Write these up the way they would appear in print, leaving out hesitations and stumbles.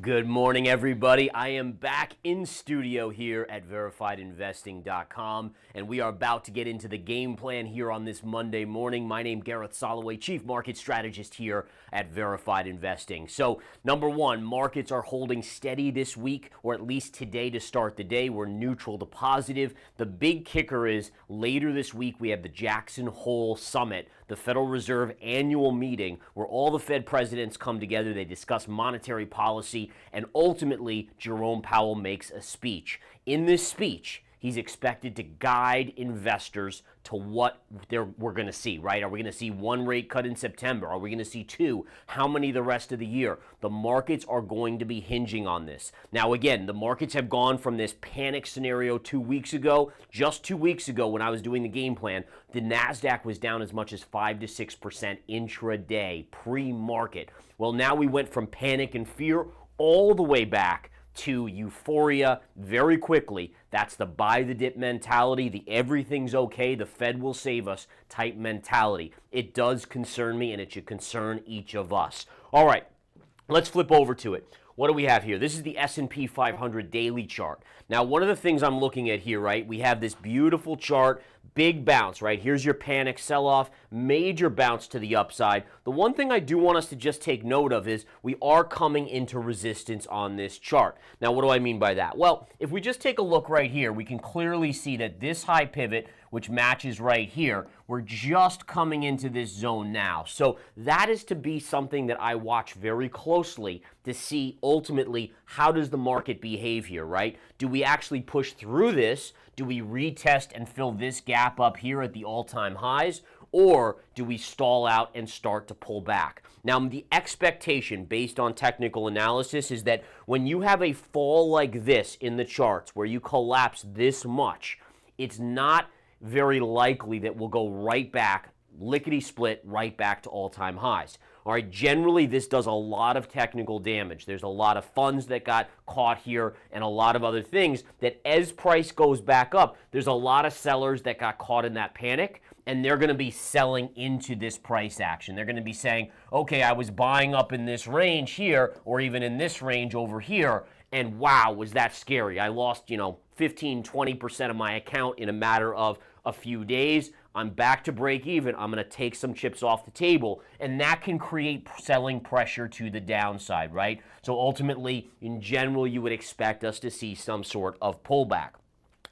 Good morning, everybody. I am back in studio here at verifiedinvesting.com, and we are about to get into the game plan here on this Monday morning. My name is Gareth Soloway, Chief Market Strategist here at Verified Investing. So, number one, markets are holding steady this week, or at least today to start the day. We're neutral to positive. The big kicker is later this week we have the Jackson Hole Summit, the Federal Reserve annual meeting where all the Fed presidents come together. They discuss monetary policy, and ultimately Jerome Powell makes a speech. In this speech, he's expected to guide investors to what we're going to see, right? Are we going to see one rate cut in September? Are we going to see two? How many the rest of the year? The markets are going to be hinging on this. Now, again, the markets have gone from this panic scenario 2 weeks ago. Just 2 weeks ago when I was doing the game plan, the NASDAQ was down as much as 5 to 6% intraday, pre-market. Well, now we went from panic and fear all the way back to euphoria very quickly. That's the buy the dip mentality, the everything's okay, the Fed will save us type mentality. It does concern me, and it should concern each of us. All right, let's flip over to it. What do we have here? This is the S&P 500 daily chart. Now, one of the things I'm looking at here, right, we have this beautiful chart, big bounce, right? Here's your panic sell-off, major bounce to the upside. The one thing I do want us to just take note of is we are coming into resistance on this chart. Now, what do I mean by that? Well, if we just take a look right here, we can clearly see that this high pivot, which matches right here, we're just coming into this zone now. So that is to be something that I watch very closely to see ultimately how does the market behave here, right? Do we actually push through this? Do we retest and fill this gap up here at the all-time highs? Or do we stall out and start to pull back? Now, the expectation based on technical analysis is that when you have a fall like this in the charts where you collapse this much, it's not very likely that we'll go right back, lickety-split, right back to all-time highs. All right, generally this does a lot of technical damage. There's a lot of funds that got caught here and a lot of other things that as price goes back up, there's a lot of sellers that got caught in that panic, and they're going to be selling into this price action. They're going to be saying, okay, I was buying up in this range here or even in this range over here, and wow, was that scary. I lost, 15, 20% of my account in a matter of a few days. I'm back to break even. I'm going to take some chips off the table, and that can create selling pressure to the downside, right? So ultimately, in general, you would expect us to see some sort of pullback.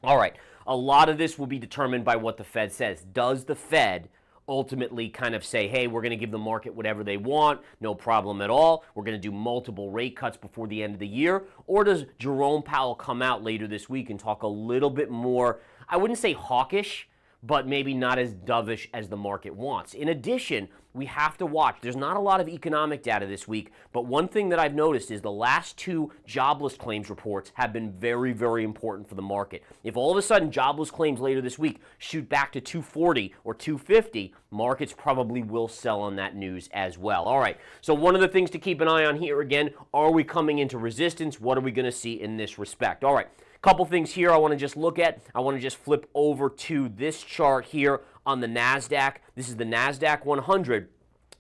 All right, a lot of this will be determined by what the Fed says. Does the Fed ultimately kind of say, hey, we're going to give the market whatever they want, no problem at all, we're going to do multiple rate cuts before the end of the year? Or does Jerome Powell come out later this week and talk a little bit more, I wouldn't say hawkish, but maybe not as dovish as the market wants? In addition, we have to watch. There's not a lot of economic data this week, but one thing that I've noticed is the last two jobless claims reports have been very, very important for the market. If all of a sudden jobless claims later this week shoot back to 240 or 250, markets probably will sell on that news as well. All right, so one of the things to keep an eye on here again, are we coming into resistance? What are we going to see in this respect? All right. Couple things here I want to just look at. I want to just flip over to this chart here on the NASDAQ. This is the NASDAQ 100,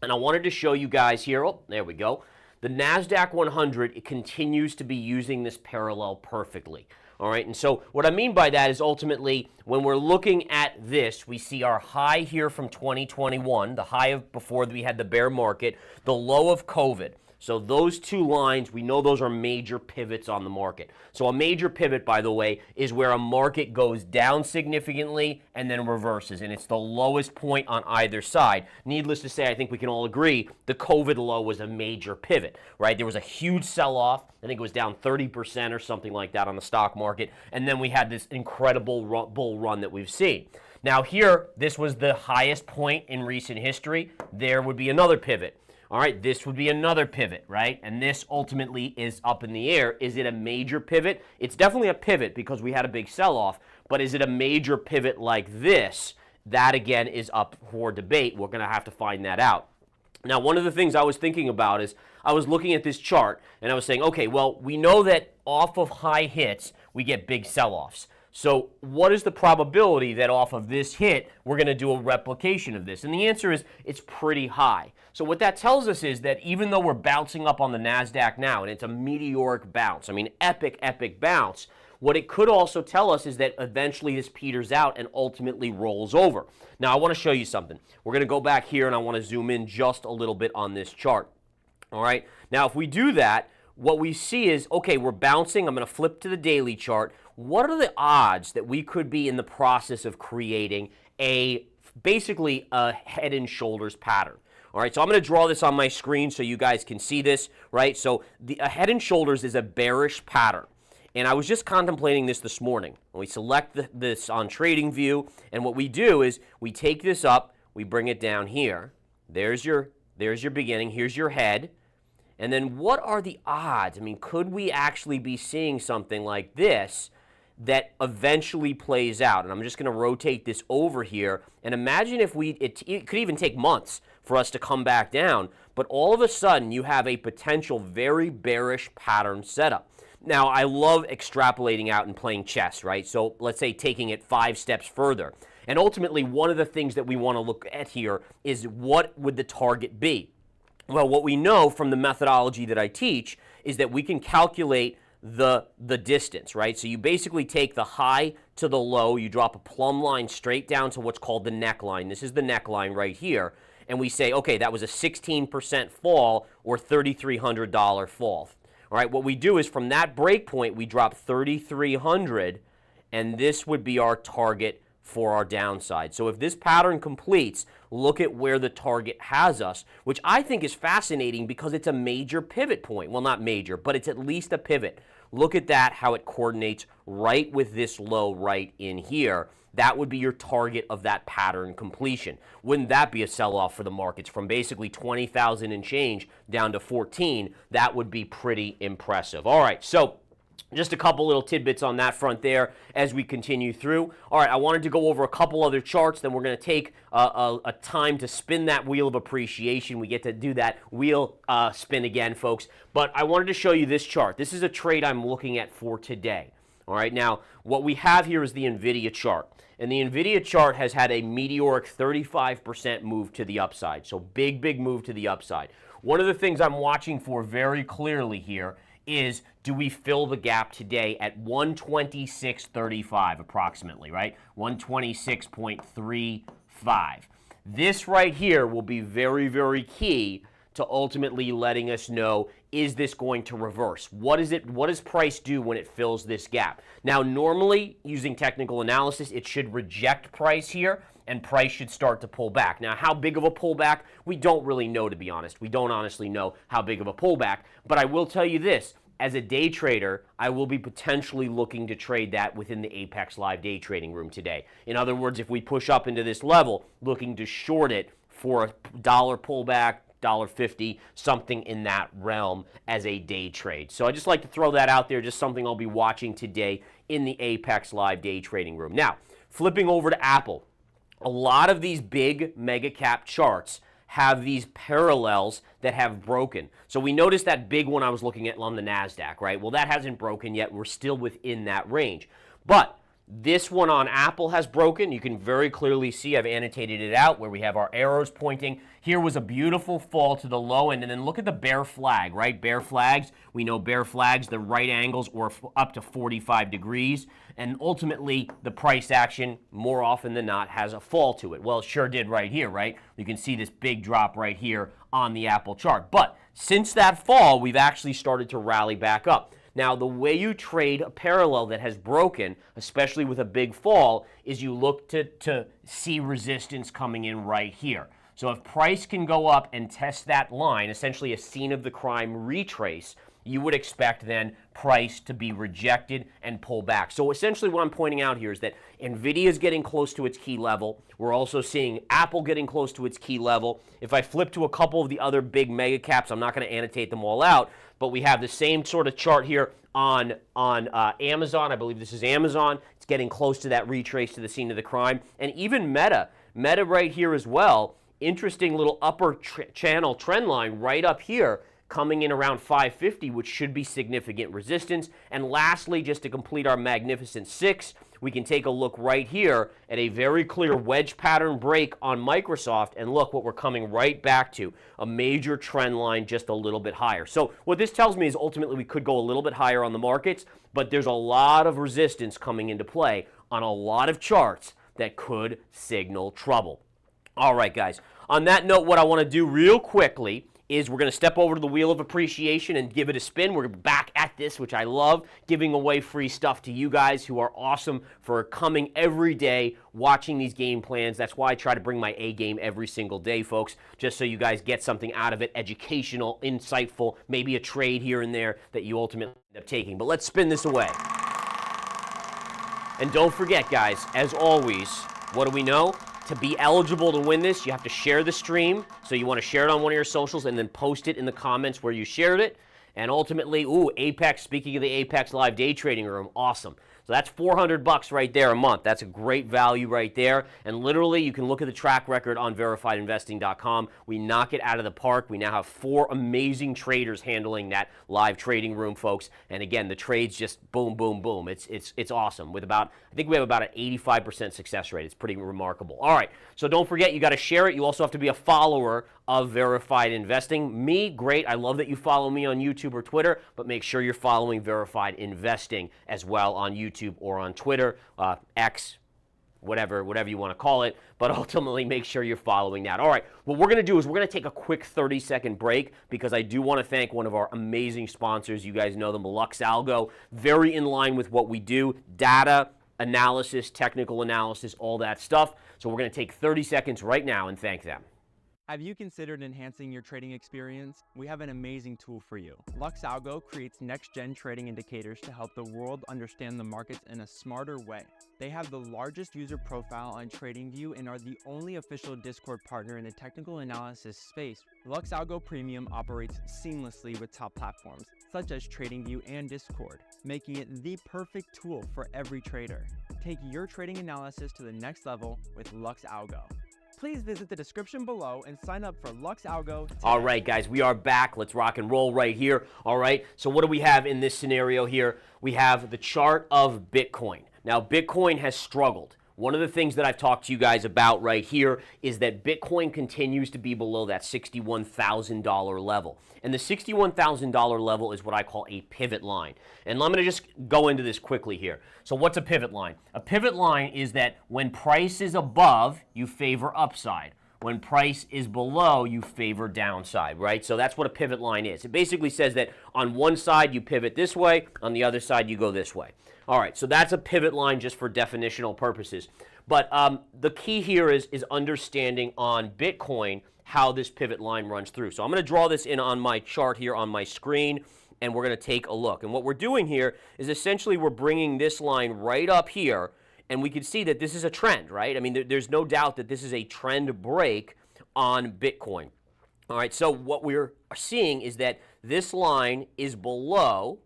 and I wanted to show you guys here. Oh, there we go. The NASDAQ 100, it continues to be using this parallel perfectly. All right, and so what I mean by that is ultimately when we're looking at this, we see our high here from 2021, the high of before we had the bear market, the low of COVID. So those two lines, we know those are major pivots on the market. So a major pivot, by the way, is where a market goes down significantly and then reverses, and it's the lowest point on either side. Needless to say, I think we can all agree the COVID low was a major pivot, right? There was a huge sell-off. I think it was down 30% or something like that on the stock market, and then we had this incredible bull run that we've seen. Now here, this was the highest point in recent history. There would be another pivot. All right, this would be another pivot, right? And this ultimately is up in the air. Is it a major pivot? It's definitely a pivot because we had a big sell-off, but is it a major pivot like this? That, again, is up for debate. We're going to have to find that out. Now, one of the things I was thinking about is I was looking at this chart, and I was saying, okay, well, we know that off of high hits, we get big sell-offs. So what is the probability that off of this hit, we're going to do a replication of this? And the answer is it's pretty high. So what that tells us is that even though we're bouncing up on the NASDAQ now, and it's a meteoric bounce, I mean, epic bounce, what it could also tell us is that eventually this peters out and ultimately rolls over. Now, I want to show you something. We're going to go back here, and I want to zoom in just a little bit on this chart. All right. Now, if we do that, what we see is, okay, we're bouncing. I'm going to flip to the daily chart. What are the odds that we could be in the process of creating basically a head and shoulders pattern? All right, so I'm going to draw this on my screen so you guys can see this, right? So a head and shoulders is a bearish pattern. And I was just contemplating this morning. We select this on TradingView, and what we do is we take this up, we bring it down here. There's your beginning. Here's your head. And then what are the odds? I mean, could we actually be seeing something like this that eventually plays out? And I'm just going to rotate this over here. And imagine if it could even take months for us to come back down. But all of a sudden, you have a potential very bearish pattern setup. Now, I love extrapolating out and playing chess, right? So let's say taking it 5 steps further. And ultimately, one of the things that we want to look at here is what would the target be? Well, what we know from the methodology that I teach is that we can calculate the distance, right? So you basically take the high to the low, you drop a plumb line straight down to what's called the neckline. This is the neckline right here. And we say, okay, that was a 16% fall or $3,300 fall. All right, what we do is from that break point, we drop 3,300, and this would be our target for our downside. So if this pattern completes, look at where the target has us, which I think is fascinating because it's a major pivot point. Well, not major, but it's at least a pivot. Look at that, how it coordinates right with this low right in here. That would be your target of that pattern completion. Wouldn't that be a sell-off for the markets from basically 20,000 and change down to 14? That would be pretty impressive. All right, so just a couple little tidbits on that front there as we continue through. All right, I wanted to go over a couple other charts, then we're going to take a time to spin that wheel of appreciation. We get to do that wheel spin again, folks. But I wanted to show you this chart. This is a trade I'm looking at for today. All right, now what we have here is the NVIDIA chart. And the NVIDIA chart has had a meteoric 35% move to the upside. So big move to the upside. One of the things I'm watching for very clearly here is, do we fill the gap today at 126.35 approximately, right? 126.35. This right here will be very key to ultimately letting us know, is this going to reverse? What does price do when it fills this gap? Now, normally, using technical analysis, it should reject price here, and price should start to pull back. Now, how big of a pullback? We don't really know, to be honest. We don't honestly know how big of a pullback, but I will tell you this. As a day trader, I will be potentially looking to trade that within the Apex Live day trading room today. In other words, if we push up into this level, looking to short it for a dollar pullback, $1.50, something in that realm as a day trade. So I just like to throw that out there, just something I'll be watching today in the Apex Live day trading room. Now, flipping over to Apple, a lot of these big mega cap charts have these parallels that have broken. So we noticed that big one I was looking at on the NASDAQ, right? Well, that hasn't broken yet. We're still within that range. But this one on Apple has broken. You can very clearly see I've annotated it out where we have our arrows pointing. Here was a beautiful fall to the low end, and then look at the bear flag, right? Bear flags, we know bear flags, the right angles or up to 45 degrees, and ultimately the price action, more often than not, has a fall to it. Well, it sure did right here, right? You can see this big drop right here on the Apple chart. But since that fall, we've actually started to rally back up. Now, the way you trade a parallel that has broken, especially with a big fall, is you look to see resistance coming in right here. So if price can go up and test that line, essentially a scene of the crime retrace, you would expect then price to be rejected and pull back. So essentially what I'm pointing out here is that NVIDIA is getting close to its key level. We're also seeing Apple getting close to its key level. If I flip to a couple of the other big mega caps, I'm not going to annotate them all out, but we have the same sort of chart here on Amazon. I believe this is Amazon. It's getting close to that retrace to the scene of the crime. And even Meta right here as well. Interesting little upper channel trend line right up here, coming in around 550, which should be significant resistance. And lastly, just to complete our magnificent six, we can take a look right here at a very clear wedge pattern break on Microsoft, and look what we're coming right back to, a major trend line just a little bit higher. So what this tells me is ultimately we could go a little bit higher on the markets, but there's a lot of resistance coming into play on a lot of charts that could signal trouble. All right, guys. On that note, what I want to do real quickly is we're going to step over to the Wheel of Appreciation and give it a spin. We're back at this, which I love, giving away free stuff to you guys who are awesome for coming every day, watching these game plans. That's why I try to bring my A game every single day, folks, just so you guys get something out of it, educational, insightful, maybe a trade here and there that you ultimately end up taking. But let's spin this away. And don't forget, guys, as always, what do we know? To be eligible to win this, you have to share the stream. So you want to share it on one of your socials and then post it in the comments where you shared it. And ultimately, Apex, speaking of the Apex Live Day Trading Room, awesome. So that's $400 right there a month. That's a great value right there. And literally, you can look at the track record on verifiedinvesting.com. We knock it out of the park. We now have 4 amazing traders handling that live trading room, folks. And again, the trades just boom, boom, boom. It's awesome. With about, I think we have about an 85% success rate. It's pretty remarkable. All right. So don't forget, you got to share it. You also have to be a follower of Verified Investing. Me, great. I love that you follow me on YouTube or Twitter, but make sure you're following Verified Investing as well on YouTube or on Twitter, X, whatever you want to call it, but ultimately make sure you're following that. All right, what we're going to do is we're going to take a quick 30-second break because I do want to thank one of our amazing sponsors. You guys know them, Lux Algo, very in line with what we do, data analysis, technical analysis, all that stuff. So we're going to take 30 seconds right now and thank them. Have you considered enhancing your trading experience? We have an amazing tool for you. Lux Algo creates next-gen trading indicators to help the world understand the markets in a smarter way. They have the largest user profile on TradingView and are the only official Discord partner in the technical analysis space. Lux Algo Premium operates seamlessly with top platforms, such as TradingView and Discord, making it the perfect tool for every trader. Take your trading analysis to the next level with Lux Algo. Please visit the description below and sign up for Lux Algo today. All right, guys, we are back. Let's rock and roll right here. All right, so what do we have in this scenario here? We have the chart of Bitcoin. Now, Bitcoin has struggled. One of the things that I've talked to you guys about right here is that Bitcoin continues to be below that $61,000 level. And the $61,000 level is what I call a pivot line. And I'm going to just go into this quickly here. So what's a pivot line? A pivot line is that when price is above, you favor upside. When price is below, you favor downside, right? So that's what a pivot line is. It basically says that on one side you pivot this way, on the other side you go this way. All right, so that's a pivot line just for definitional purposes. But the key here is understanding on Bitcoin how this pivot line runs through. So I'm going to draw this in on my chart here on my screen, and we're going to take a look. And what we're doing here is essentially we're bringing this line right up here, and we can see that this is a trend, right? I mean, there's no doubt that this is a trend break on Bitcoin. All right, so what we're seeing is that this line is below.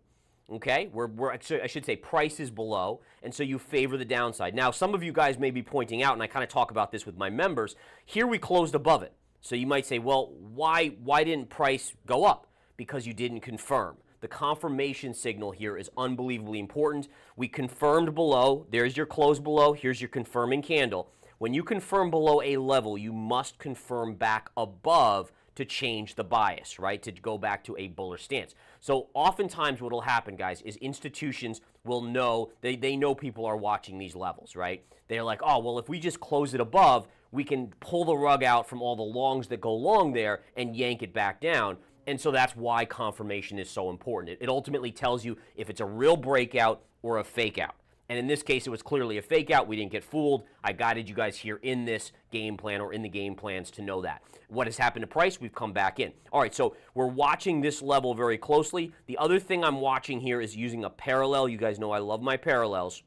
Okay, I should say price is below, and so you favor the downside. Now, some of you guys may be pointing out, and I kind of talk about this with my members, here we closed above it. So you might say, well, why didn't price go up? Because you didn't confirm. The confirmation signal here is unbelievably important. We confirmed below. There's your close below. Here's your confirming candle. When you confirm below a level, you must confirm back above to change the bias, right? To go back to a bullish stance. So oftentimes what will happen, guys, is institutions will know, they know people are watching these levels, right? They're like, oh, well, if we just close it above, we can pull the rug out from all the longs that go long there and yank it back down. And so that's why confirmation is so important. It ultimately tells you if it's a real breakout or a fake out. And in this case, it was clearly a fake out. We didn't get fooled. I guided you guys here in this game plan or in the game plans to know that. What has happened to price? We've come back in. All right, so we're watching this level very closely. The other thing I'm watching here is using a parallel. You guys know I love my parallels.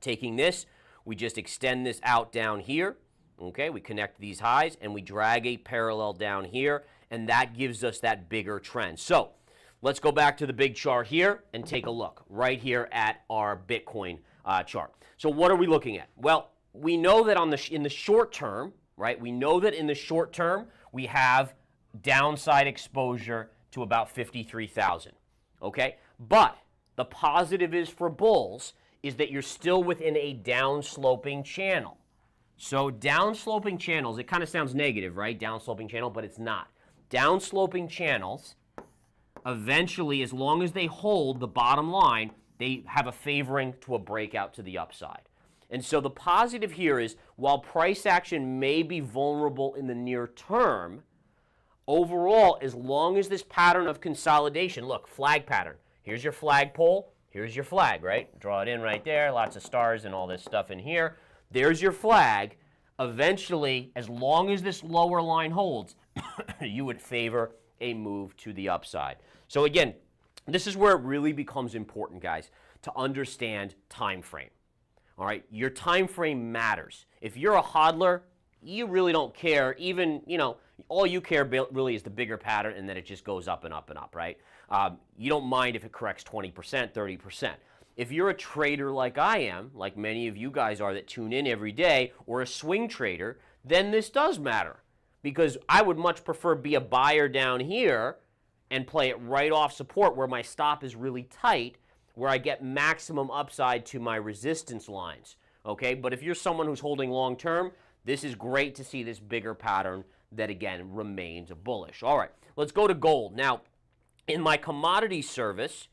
Taking this, we just extend this out down here. Okay, we connect these highs, and we drag a parallel down here, and that gives us that bigger trend. So let's go back to the big chart here and take a look right here at our Bitcoin chart. So what are we looking at? Well, we know that in the short term, right? We know that in the short term, we have downside exposure to about 53,000, okay? But the positive is for bulls is that you're still within a down-sloping channel. So down-sloping channels, it kind of sounds negative, right? Down-sloping channel, but it's not. Down-sloping channels, eventually, as long as they hold the bottom line, they have a favoring to a breakout to the upside. And so the positive here is, while price action may be vulnerable in the near term, overall, as long as this pattern of consolidation, look, flag pattern. Here's your flagpole. Here's your flag, right? Draw it in right there. Lots of stars and all this stuff in here. There's your flag. Eventually, as long as this lower line holds, you would favor a move to the upside. So again, this is where it really becomes important, guys, to understand time frame. All right, your time frame matters. If you're a hodler, you really don't care. Even, all you care really is the bigger pattern, and then it just goes up and up and up, right? You don't mind if it corrects 20%, 30%. If you're a trader like I am, like many of you guys are that tune in every day, or a swing trader, then this does matter. Because I would much prefer be a buyer down here and play it right off support where my stop is really tight, where I get maximum upside to my resistance lines, okay? But if you're someone who's holding long term, this is great to see this bigger pattern that, again, remains bullish. All right, let's go to gold. Now, in my commodity service,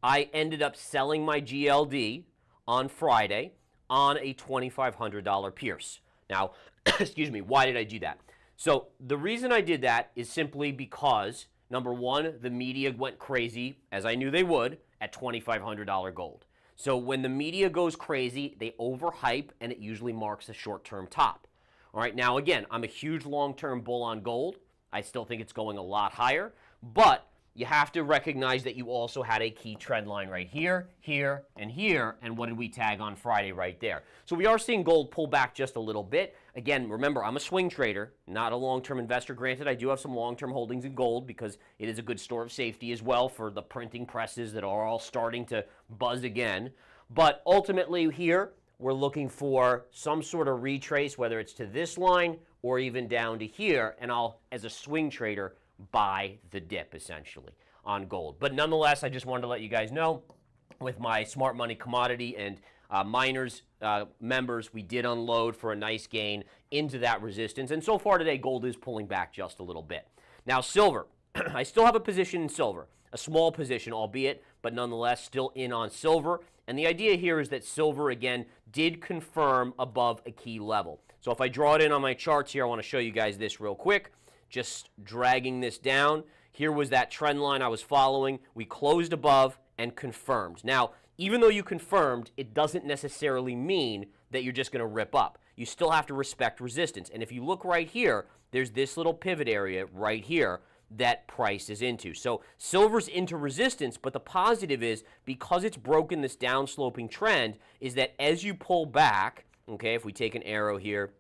I ended up selling my GLD on Friday on a $2,500 Pierce. Now, excuse me, why did I do that? So the reason I did that is simply because, number one, the media went crazy, as I knew they would, at $2,500 gold. So when the media goes crazy, they overhype, and it usually marks a short-term top. All right, now again, I'm a huge long-term bull on gold. I still think it's going a lot higher, but you have to recognize that you also had a key trend line right here, here, and here, and what did we tag on Friday right there? So we are seeing gold pull back just a little bit. Again, remember, I'm a swing trader, not a long-term investor. Granted, I do have some long-term holdings in gold because it is a good store of safety as well for the printing presses that are all starting to buzz again. But ultimately here, we're looking for some sort of retrace, whether it's to this line or even down to here, and I'll, as a swing trader, buy the dip, essentially, on gold. But nonetheless, I just wanted to let you guys know, with my Smart Money Commodity and Miners members, we did unload for a nice gain into that resistance. And so far today, gold is pulling back just a little bit. Now, silver. I still have a position in silver, a small position, albeit, but nonetheless still in on silver. And the idea here is that silver, again, did confirm above a key level. So if I draw it in on my charts here, I want to show you guys this real quick. Just dragging this down. Here was that trend line I was following. We closed above and confirmed. Now, even though you confirmed, it doesn't necessarily mean that you're just going to rip up. You still have to respect resistance. And if you look right here, there's this little pivot area right here that price is into. So silver's into resistance, but the positive is, because it's broken this downsloping trend, is that as you pull back, okay, if we take an arrow here,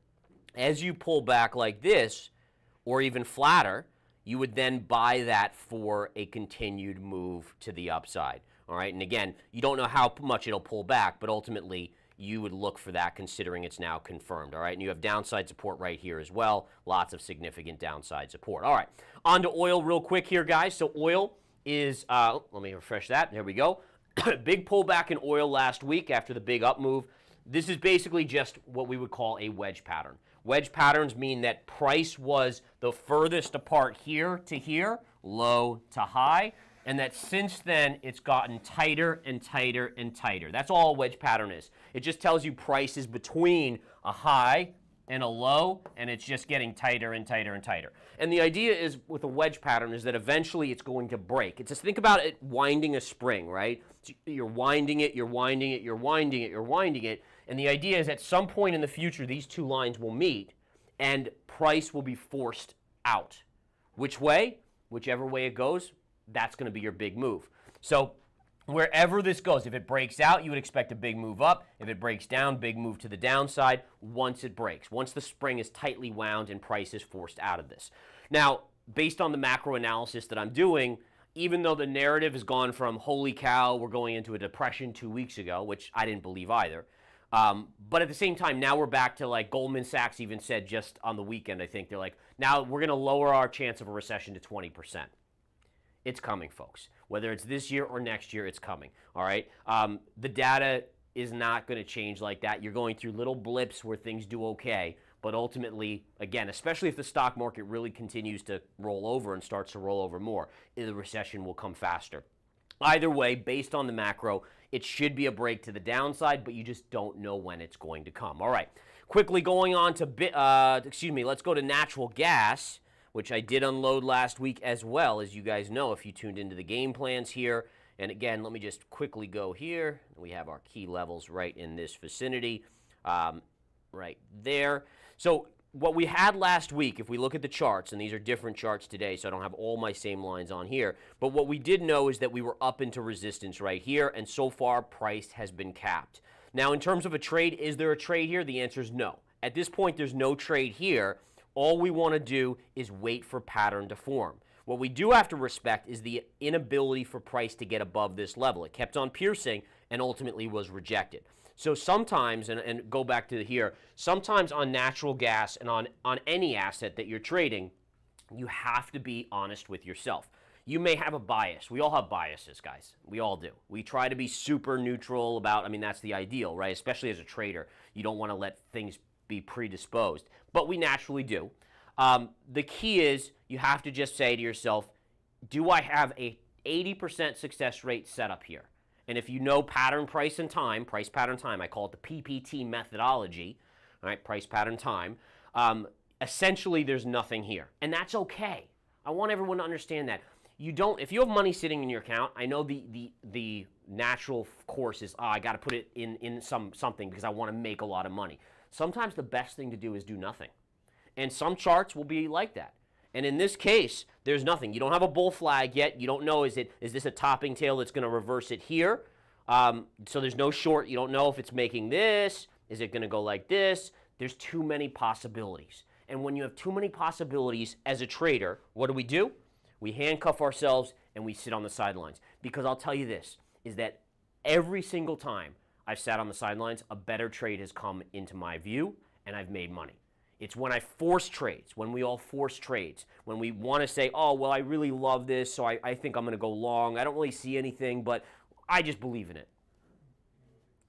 as you pull back like this, or even flatter, you would then buy that for a continued move to the upside. All right, and again, you don't know how much it'll pull back, but ultimately you would look for that considering it's now confirmed. All right, and you have downside support right here as well. Lots of significant downside support. All right, on to oil real quick here, guys. So oil is, let me refresh that. There we go. Big pullback in oil last week after the big up move. This is basically just what we would call a wedge pattern. Wedge patterns mean that price was the furthest apart here to here, low to high, and that since then it's gotten tighter and tighter and tighter. That's all a wedge pattern is. It just tells you price is between a high and a low, and it's just getting tighter and tighter and tighter. And the idea is with a wedge pattern is that eventually it's going to break. It's just, think about it winding a spring, right? So you're winding it, you're winding it, you're winding it, you're winding it, and the idea is at some point in the future these two lines will meet and price will be forced out. Which way? Whichever way it goes, that's going to be your big move. So wherever this goes, if it breaks out, you would expect a big move up. If it breaks down, big move to the downside once it breaks, once the spring is tightly wound and price is forced out of this. Now, based on the macro analysis that I'm doing, even though the narrative has gone from, holy cow, we're going into a depression 2 weeks ago, which I didn't believe either, but at the same time, now we're back to, like, Goldman Sachs even said just on the weekend, I think, they're like, now we're going to lower our chance of a recession to 20%. It's coming, folks. Whether it's this year or next year, it's coming, all right? The data is not going to change like that. You're going through little blips where things do okay, but ultimately, again, especially if the stock market really continues to roll over and starts to roll over more, the recession will come faster. Either way, based on the macro, it should be a break to the downside, but you just don't know when it's going to come. All right, quickly going on to, let's go to natural gas, which I did unload last week as well, as you guys know if you tuned into the game plans here. And again, let me just quickly go here. We have our key levels right in this vicinity, right there. So what we had last week, if we look at the charts, and these are different charts today, so I don't have all my same lines on here, but what we did know is that we were up into resistance right here, and so far, price has been capped. Now, in terms of a trade, is there a trade here? The answer is no. At this point, there's no trade here. All we want to do is wait for pattern to form. What we do have to respect is the inability for price to get above this level. It kept on piercing and ultimately was rejected. So sometimes, and go back to here, sometimes on natural gas and on any asset that you're trading, you have to be honest with yourself. You may have a bias. We all have biases, guys. We all do. We try to be super neutral about, I mean, that's the ideal, right? Especially as a trader. You don't want to let things be predisposed, but we naturally do. The key is you have to just say to yourself, do I have a 80% success rate set up here? And if you know pattern, price, and time, price, pattern, time, I call it the PPT methodology, all right, price, pattern, time, essentially there's nothing here. And that's okay. I want everyone to understand that. You don't, if you have money sitting in your account, I know the natural course is, I got to put it in something because I want to make a lot of money. Sometimes the best thing to do is do nothing. And some charts will be like that. And in this case, there's nothing. You don't have a bull flag yet. You don't know, is this a topping tail that's going to reverse it here? So there's no short. You don't know if it's making this. Is it going to go like this? There's too many possibilities. And when you have too many possibilities as a trader, what do? We handcuff ourselves and we sit on the sidelines. Because I'll tell you this, is that every single time I've sat on the sidelines, a better trade has come into my view and I've made money. It's when I force trades, when we all force trades, when we want to say, oh, well, I really love this, so I think I'm going to go long. I don't really see anything, but I just believe in it.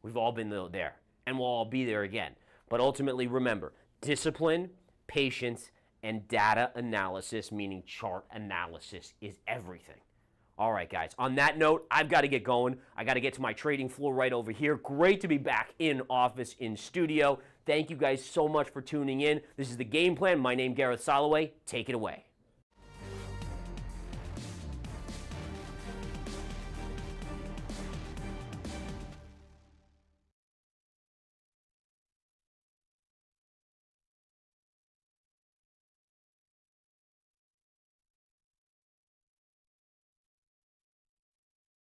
We've all been there, and we'll all be there again. But ultimately, remember, discipline, patience, and data analysis, meaning chart analysis, is everything. All right, guys. On that note, I've got to get going. I got to get to my trading floor right over here. Great to be back in office, in studio. Thank you guys so much for tuning in. This is The Game Plan. My name, Gareth Soloway. Take it away.